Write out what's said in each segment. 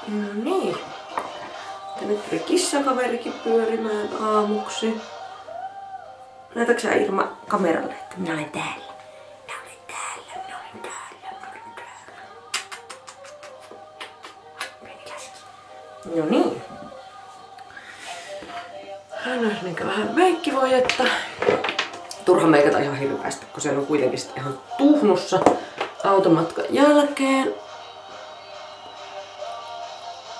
No niin. Tänne tuli kissakaverikin pyörimään aamuksi. Näetätkö sä Irma kameralle, että minä olen täällä? Minä olen täällä, minä olen täällä, minä olen täällä. No niin. Hän olisi niinkö vähän meikkivoijetta. Turha meikata ihan hirveästi, kun siellä on kuitenkin sitten ihan tuhnussa automatkan jälkeen.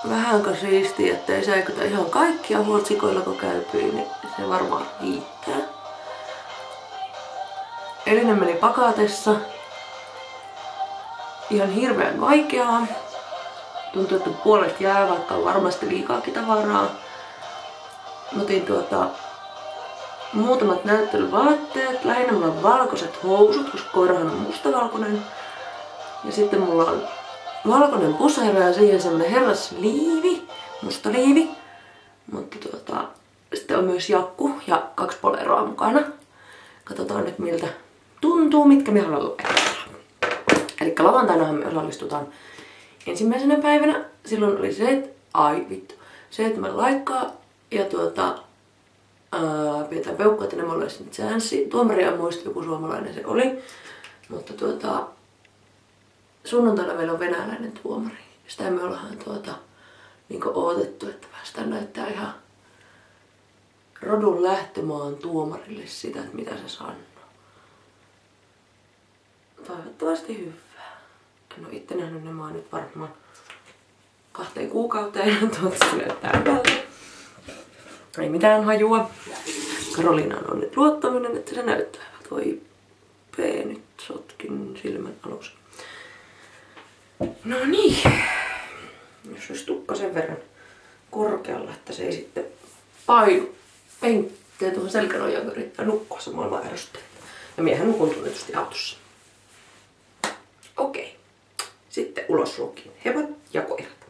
Vähänkö siistiä, ettei säikytä ihan kaikkia huoltsikoilla kun käypyy, niin se varmaan riittää. Elinen meni pakatessa. Ihan hirveän vaikeaa. Tuntuu, että puolet jää, vaikka on varmasti liikaakin tavaraa. Mä otin muutamat näyttelyvaatteet. Lähinnä mulla on valkoiset housut, koska koirahan on mustavalkoinen. Ja sitten mulla on valkoinen pusero ja siihen semmonen herrasliivi, musta liivi. Mutta sitten on myös jakku ja 2 poleroa mukana. Katsotaan nyt miltä tuntuu, mitkä me haluan laittaa. Eli lauantainahan me osallistutaan ensimmäisenä päivänä. Silloin oli 7 laikkaa ja pidetään peukkua, että ne molemmissa chanssi. Tuomaria en muista, joku suomalainen se oli. Mutta sunnuntaina meillä on venäläinen tuomari. Sitä me ollaan niinku odotettu, että päästään näyttää ihan rodun lähtömaan tuomarille sitä, että mitä se sanoo. Toivottavasti hyvää. En oo itse nähnyt nämä nyt varmaan 2 kuukauteen. Toivottavasti näyttää hyvältä. Ei mitään hajua. Karoliinaan on nyt luottaminen, että se näyttää hyvältä. Voi nyt sotkin silmän alussa. No niin. Jos olisi tukka sen verran korkealla, että se ei sitten painu penkkeen tuohon selkänojaan, kun yrittää nukkua samalla ärsyttää. Ja miehän nukun tunnetusti autossa. Okei. Sitten ulos ruokkiin hevat ja koirat.